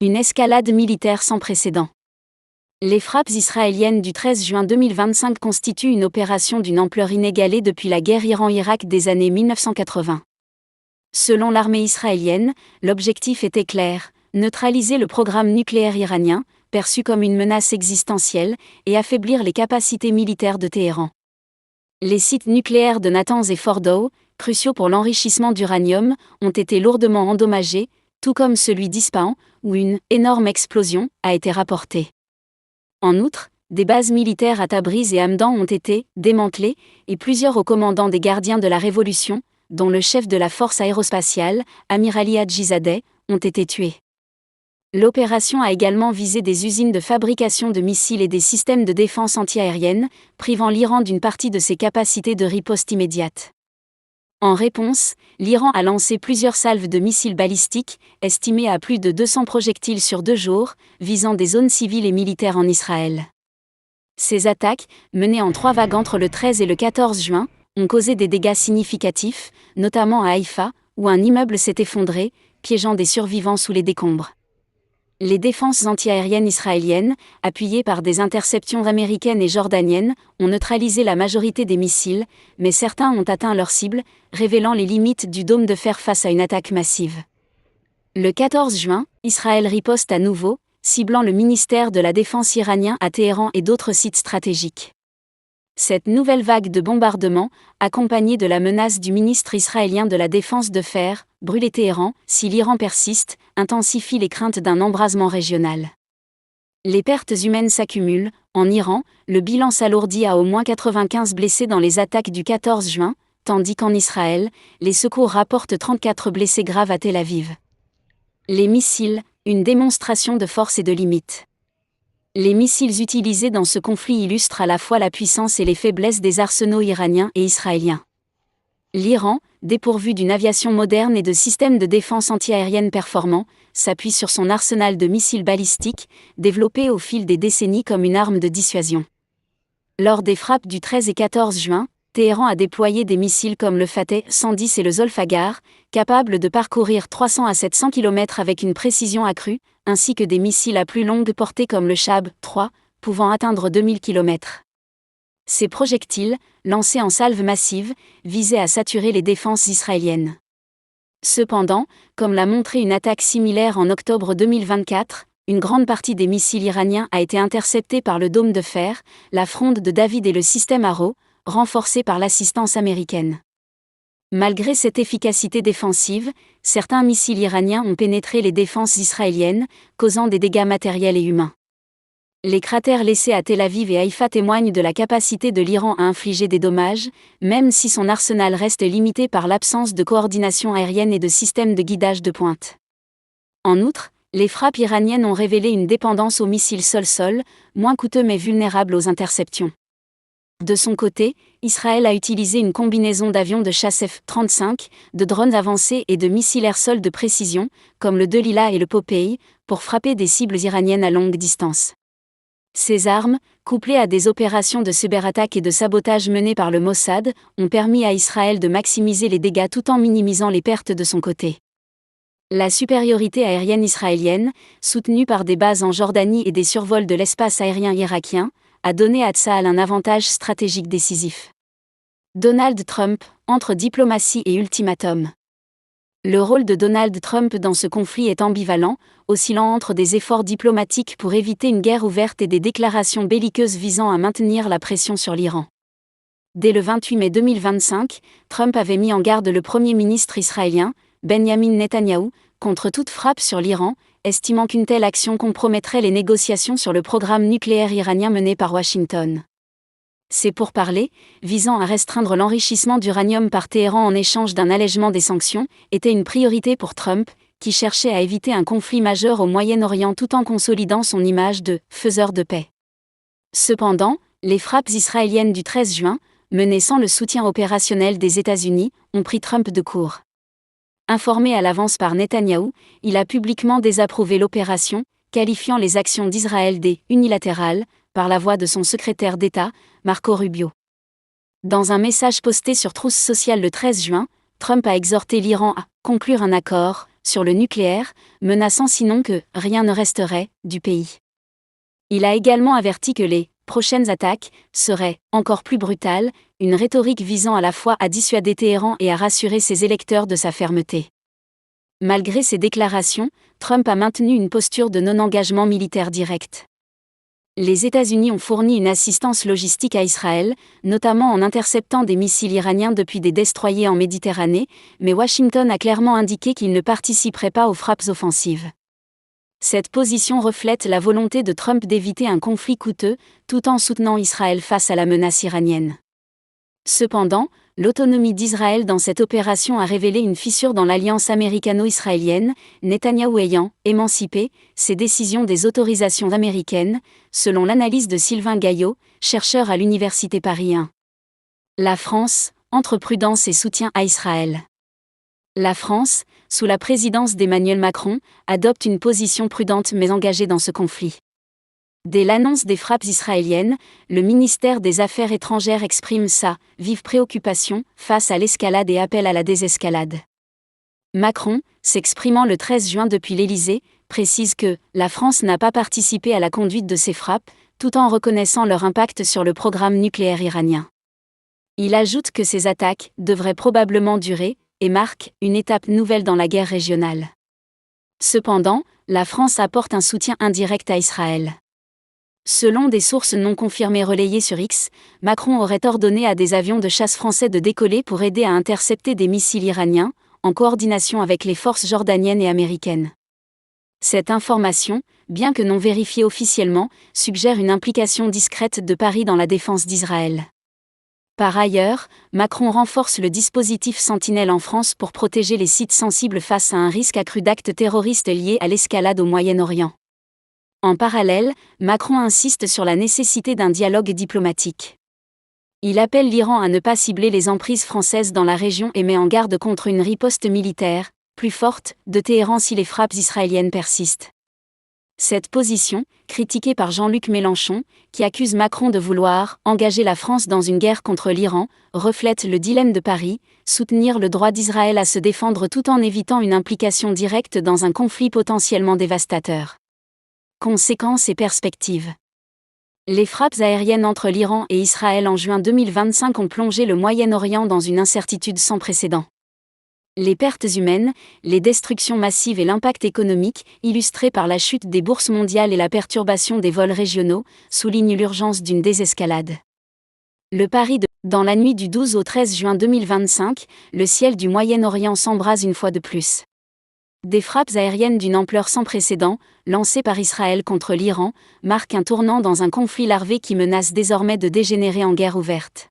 Une escalade militaire sans précédent. Les frappes israéliennes du 13 juin 2025 constituent une opération d'une ampleur inégalée depuis la guerre Iran-Irak des années 1980. Selon l'armée israélienne, l'objectif était clair, neutraliser le programme nucléaire iranien, perçu comme une menace existentielle, et affaiblir les capacités militaires de Téhéran. Les sites nucléaires de Natanz et Fordow, cruciaux pour l'enrichissement d'uranium, ont été lourdement endommagés, tout comme celui d'Ispahan, où une « énorme explosion » a été rapportée. En outre, des bases militaires à Tabriz et Hamdan ont été démantelées, et plusieurs hauts commandants des gardiens de la Révolution, dont le chef de la force aérospatiale, Amir Ali Hadjizadeh, ont été tués. L'opération a également visé des usines de fabrication de missiles et des systèmes de défense antiaérienne, privant l'Iran d'une partie de ses capacités de riposte immédiate. En réponse, l'Iran a lancé plusieurs salves de missiles balistiques, estimées à plus de 200 projectiles sur 2 jours, visant des zones civiles et militaires en Israël. Ces attaques, menées en 3 vagues entre le 13 et le 14 juin, ont causé des dégâts significatifs, notamment à Haïfa, où un immeuble s'est effondré, piégeant des survivants sous les décombres. Les défenses antiaériennes israéliennes, appuyées par des interceptions américaines et jordaniennes, ont neutralisé la majorité des missiles, mais certains ont atteint leur cible, révélant les limites du dôme de fer face à une attaque massive. Le 14 juin, Israël riposte à nouveau, ciblant le ministère de la Défense iranien à Téhéran et d'autres sites stratégiques. Cette nouvelle vague de bombardements, accompagnée de la menace du ministre israélien de la Défense de faire brûler Téhéran si l'Iran persiste, intensifie les craintes d'un embrasement régional. Les pertes humaines s'accumulent. En Iran, le bilan s'alourdit à au moins 95 blessés dans les attaques du 14 juin, tandis qu'en Israël, les secours rapportent 34 blessés graves à Tel Aviv. Les missiles, une démonstration de force et de limite. Les missiles utilisés dans ce conflit illustrent à la fois la puissance et les faiblesses des arsenaux iraniens et israéliens. L'Iran, dépourvu d'une aviation moderne et de systèmes de défense antiaérienne performants, s'appuie sur son arsenal de missiles balistiques, développé au fil des décennies comme une arme de dissuasion. Lors des frappes du 13 et 14 juin, Téhéran a déployé des missiles comme le Fateh 110 et le Zolfaghar, capables de parcourir 300 à 700 km avec une précision accrue, ainsi que des missiles à plus longue portée comme le Shahab 3, pouvant atteindre 2000 km. Ces projectiles, lancés en salve massive, visaient à saturer les défenses israéliennes. Cependant, comme l'a montré une attaque similaire en octobre 2024, une grande partie des missiles iraniens a été interceptée par le dôme de fer, la fronde de David et le système Arrow, renforcés par l'assistance américaine. Malgré cette efficacité défensive, certains missiles iraniens ont pénétré les défenses israéliennes, causant des dégâts matériels et humains. Les cratères laissés à Tel Aviv et Haïfa témoignent de la capacité de l'Iran à infliger des dommages, même si son arsenal reste limité par l'absence de coordination aérienne et de systèmes de guidage de pointe. En outre, les frappes iraniennes ont révélé une dépendance aux missiles sol-sol, moins coûteux mais vulnérables aux interceptions. De son côté, Israël a utilisé une combinaison d'avions de chasse F-35, de drones avancés et de missiles air-sol de précision, comme le Delila et le Popeye, pour frapper des cibles iraniennes à longue distance. Ces armes, couplées à des opérations de cyberattaque et de sabotage menées par le Mossad, ont permis à Israël de maximiser les dégâts tout en minimisant les pertes de son côté. La supériorité aérienne israélienne, soutenue par des bases en Jordanie et des survols de l'espace aérien irakien, a donné à Tsahal un avantage stratégique décisif. Donald Trump, entre diplomatie et ultimatum. Le rôle de Donald Trump dans ce conflit est ambivalent, oscillant entre des efforts diplomatiques pour éviter une guerre ouverte et des déclarations belliqueuses visant à maintenir la pression sur l'Iran. Dès le 28 mai 2025, Trump avait mis en garde le Premier ministre israélien, Benjamin Netanyahou, contre toute frappe sur l'Iran, estimant qu'une telle action compromettrait les négociations sur le programme nucléaire iranien mené par Washington. Ces pourparlers, visant à restreindre l'enrichissement d'uranium par Téhéran en échange d'un allègement des sanctions, étaient une priorité pour Trump, qui cherchait à éviter un conflit majeur au Moyen-Orient tout en consolidant son image de « faiseur de paix ». Cependant, les frappes israéliennes du 13 juin, menées sans le soutien opérationnel des États-Unis, ont pris Trump de court. Informé à l'avance par Netanyahou, il a publiquement désapprouvé l'opération, qualifiant les actions d'Israël d'« unilatérales » par la voix de son secrétaire d'État, Marco Rubio. Dans un message posté sur Truth Social le 13 juin, Trump a exhorté l'Iran à « conclure un accord », sur le nucléaire, menaçant sinon que « rien ne resterait » du pays. Il a également averti que les prochaines attaques seraient encore plus brutales, une rhétorique visant à la fois à dissuader Téhéran et à rassurer ses électeurs de sa fermeté. Malgré ces déclarations, Trump a maintenu une posture de non-engagement militaire direct. Les États-Unis ont fourni une assistance logistique à Israël, notamment en interceptant des missiles iraniens depuis des destroyers en Méditerranée, mais Washington a clairement indiqué qu'il ne participerait pas aux frappes offensives. Cette position reflète la volonté de Trump d'éviter un conflit coûteux, tout en soutenant Israël face à la menace iranienne. Cependant, l'autonomie d'Israël dans cette opération a révélé une fissure dans l'alliance américano-israélienne, Netanyahou ayant émancipé ses décisions des autorisations américaines, selon l'analyse de Sylvain Gaillot, chercheur à l'Université Paris 1. La France, entre prudence et soutien à Israël. La France, sous la présidence d'Emmanuel Macron, adopte une position prudente mais engagée dans ce conflit. Dès l'annonce des frappes israéliennes, le ministère des Affaires étrangères exprime sa vive préoccupation face à l'escalade et appelle à la désescalade. Macron, s'exprimant le 13 juin depuis l'Élysée, précise que la France n'a pas participé à la conduite de ces frappes, tout en reconnaissant leur impact sur le programme nucléaire iranien. Il ajoute que ces attaques devraient probablement durer et marquent une étape nouvelle dans la guerre régionale. Cependant, la France apporte un soutien indirect à Israël. Selon des sources non confirmées relayées sur X, Macron aurait ordonné à des avions de chasse français de décoller pour aider à intercepter des missiles iraniens, en coordination avec les forces jordaniennes et américaines. Cette information, bien que non vérifiée officiellement, suggère une implication discrète de Paris dans la défense d'Israël. Par ailleurs, Macron renforce le dispositif Sentinelle en France pour protéger les sites sensibles face à un risque accru d'actes terroristes liés à l'escalade au Moyen-Orient. En parallèle, Macron insiste sur la nécessité d'un dialogue diplomatique. Il appelle l'Iran à ne pas cibler les emprises françaises dans la région et met en garde contre une riposte militaire, plus forte, de Téhéran si les frappes israéliennes persistent. Cette position, critiquée par Jean-Luc Mélenchon, qui accuse Macron de vouloir engager la France dans une guerre contre l'Iran, reflète le dilemme de Paris, soutenir le droit d'Israël à se défendre tout en évitant une implication directe dans un conflit potentiellement dévastateur. Conséquences et perspectives. Les frappes aériennes entre l'Iran et Israël en juin 2025 ont plongé le Moyen-Orient dans une incertitude sans précédent. Les pertes humaines, les destructions massives et l'impact économique, illustrés par la chute des bourses mondiales et la perturbation des vols régionaux, soulignent l'urgence d'une désescalade. Le pari de dans la nuit du 12 au 13 juin 2025, le ciel du Moyen-Orient s'embrase une fois de plus. Des frappes aériennes d'une ampleur sans précédent, lancées par Israël contre l'Iran, marquent un tournant dans un conflit larvé qui menace désormais de dégénérer en guerre ouverte.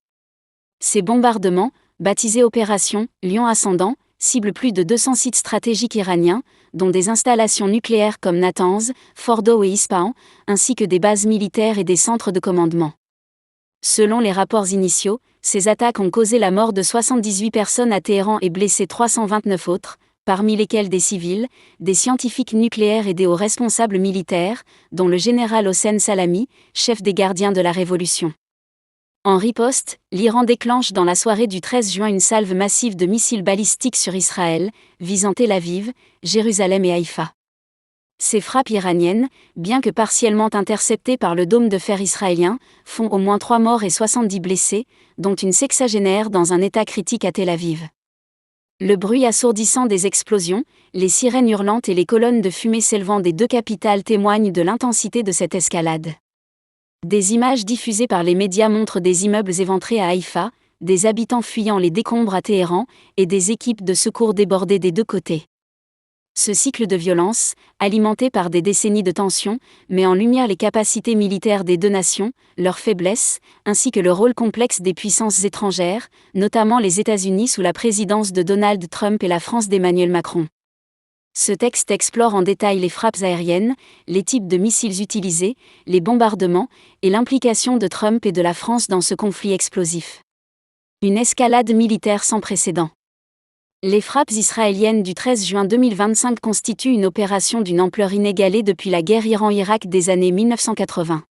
Ces bombardements, baptisés Opération Lion Ascendant, ciblent plus de 200 sites stratégiques iraniens, dont des installations nucléaires comme Natanz, Fordo et Ispahan, ainsi que des bases militaires et des centres de commandement. Selon les rapports initiaux, ces attaques ont causé la mort de 78 personnes à Téhéran et blessé 329 autres, parmi lesquels des civils, des scientifiques nucléaires et des hauts responsables militaires, dont le général Hossein Salami, chef des gardiens de la Révolution. En riposte, l'Iran déclenche dans la soirée du 13 juin une salve massive de missiles balistiques sur Israël, visant Tel Aviv, Jérusalem et Haïfa. Ces frappes iraniennes, bien que partiellement interceptées par le dôme de fer israélien, font au moins 3 morts et 70 blessés, dont une sexagénaire dans un état critique à Tel Aviv. Le bruit assourdissant des explosions, les sirènes hurlantes et les colonnes de fumée s'élevant des deux capitales témoignent de l'intensité de cette escalade. Des images diffusées par les médias montrent des immeubles éventrés à Haïfa, des habitants fuyant les décombres à Téhéran, et des équipes de secours débordées des deux côtés. Ce cycle de violence, alimenté par des décennies de tensions, met en lumière les capacités militaires des deux nations, leurs faiblesses, ainsi que le rôle complexe des puissances étrangères, notamment les États-Unis sous la présidence de Donald Trump et la France d'Emmanuel Macron. Ce texte explore en détail les frappes aériennes, les types de missiles utilisés, les bombardements, et l'implication de Trump et de la France dans ce conflit explosif. Une escalade militaire sans précédent. Les frappes israéliennes du 13 juin 2025 constituent une opération d'une ampleur inégalée depuis la guerre Iran-Irak des années 1980.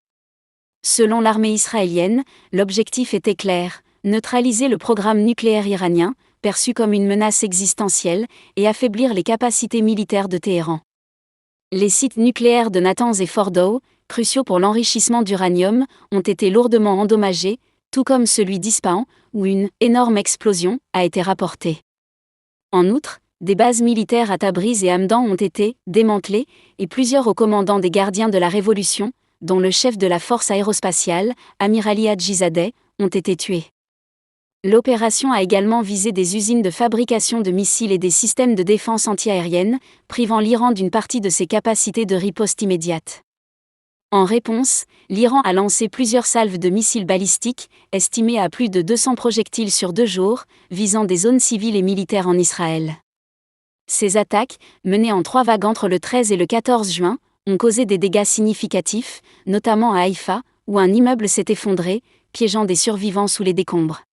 Selon l'armée israélienne, l'objectif était clair, neutraliser le programme nucléaire iranien, perçue comme une menace existentielle, et affaiblir les capacités militaires de Téhéran. Les sites nucléaires de Natanz et Fordow, cruciaux pour l'enrichissement d'uranium, ont été lourdement endommagés, tout comme celui d'Ispahan, où une « énorme explosion » a été rapportée. En outre, des bases militaires à Tabriz et Hamdan ont été démantelées, et plusieurs hauts commandants des gardiens de la Révolution, dont le chef de la force aérospatiale, Amir Ali Hadjizadeh, ont été tués. L'opération a également visé des usines de fabrication de missiles et des systèmes de défense antiaérienne, privant l'Iran d'une partie de ses capacités de riposte immédiate. En réponse, l'Iran a lancé plusieurs salves de missiles balistiques, estimées à plus de 200 projectiles sur 2 jours, visant des zones civiles et militaires en Israël. Ces attaques, menées en 3 vagues entre le 13 et le 14 juin, ont causé des dégâts significatifs, notamment à Haïfa, où un immeuble s'est effondré, piégeant des survivants sous les décombres.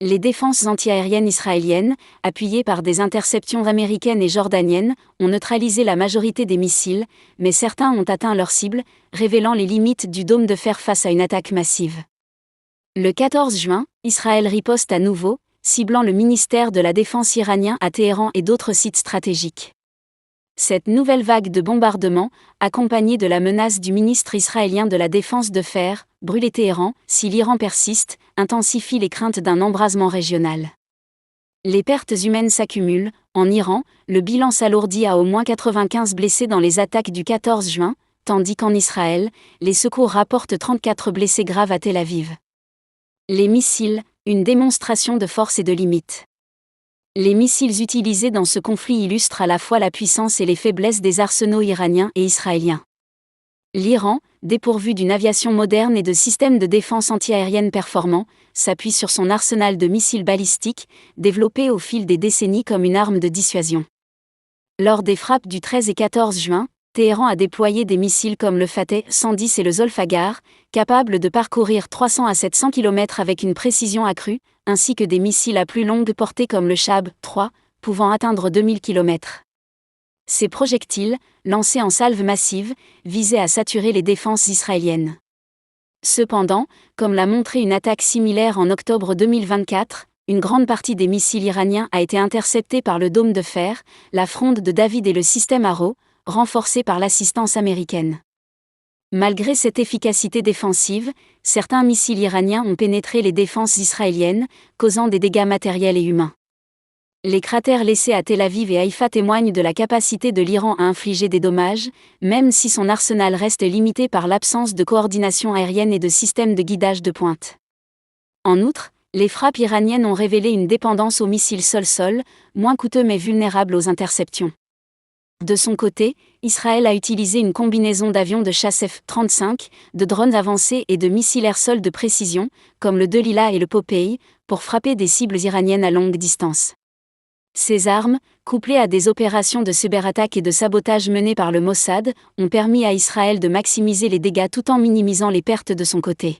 Les défenses antiaériennes israéliennes, appuyées par des interceptions américaines et jordaniennes, ont neutralisé la majorité des missiles, mais certains ont atteint leur cible, révélant les limites du dôme de fer face à une attaque massive. Le 14 juin, Israël riposte à nouveau, ciblant le ministère de la Défense iranien à Téhéran et d'autres sites stratégiques. Cette nouvelle vague de bombardements, accompagnée de la menace du ministre israélien de la Défense de faire brûler Téhéran si l'Iran persiste, intensifie les craintes d'un embrasement régional. Les pertes humaines s'accumulent. En Iran, le bilan s'alourdit à au moins 95 blessés dans les attaques du 14 juin, tandis qu'en Israël, les secours rapportent 34 blessés graves à Tel Aviv. Les missiles, une démonstration de force et de limite. Les missiles utilisés dans ce conflit illustrent à la fois la puissance et les faiblesses des arsenaux iraniens et israéliens. L'Iran, dépourvu d'une aviation moderne et de systèmes de défense antiaérienne performants, s'appuie sur son arsenal de missiles balistiques, développé au fil des décennies comme une arme de dissuasion. Lors des frappes du 13 et 14 juin, Téhéran a déployé des missiles comme le Fateh 110 et le Zolfaghar, capables de parcourir 300 à 700 km avec une précision accrue, ainsi que des missiles à plus longue portée comme le Shahab 3, pouvant atteindre 2000 km. Ces projectiles, lancés en salve massive, visaient à saturer les défenses israéliennes. Cependant, comme l'a montré une attaque similaire en octobre 2024, une grande partie des missiles iraniens a été interceptée par le dôme de fer, la fronde de David et le système Arrow, renforcés par l'assistance américaine. Malgré cette efficacité défensive, certains missiles iraniens ont pénétré les défenses israéliennes, causant des dégâts matériels et humains. Les cratères laissés à Tel Aviv et Haïfa témoignent de la capacité de l'Iran à infliger des dommages, même si son arsenal reste limité par l'absence de coordination aérienne et de systèmes de guidage de pointe. En outre, les frappes iraniennes ont révélé une dépendance aux missiles sol-sol, moins coûteux mais vulnérables aux interceptions. De son côté, Israël a utilisé une combinaison d'avions de chasse F-35, de drones avancés et de missiles air-sol de précision, comme le Delila et le Popeye, pour frapper des cibles iraniennes à longue distance. Ces armes, couplées à des opérations de cyberattaque et de sabotage menées par le Mossad, ont permis à Israël de maximiser les dégâts tout en minimisant les pertes de son côté.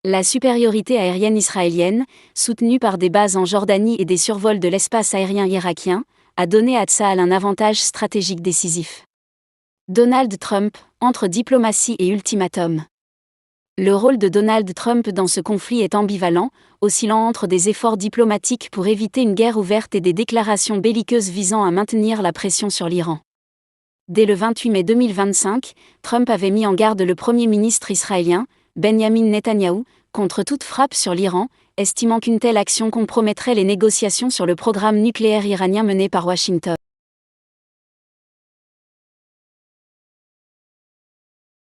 La supériorité aérienne israélienne, soutenue par des bases en Jordanie et des survols de l'espace aérien irakien, a donné à Tsahal un avantage stratégique décisif. Donald Trump, entre diplomatie et ultimatum. Le rôle de Donald Trump dans ce conflit est ambivalent, oscillant entre des efforts diplomatiques pour éviter une guerre ouverte et des déclarations belliqueuses visant à maintenir la pression sur l'Iran. Dès le 28 mai 2025, Trump avait mis en garde le Premier ministre israélien, Benjamin Netanyahou, contre toute frappe sur l'Iran, estimant qu'une telle action compromettrait les négociations sur le programme nucléaire iranien mené par Washington.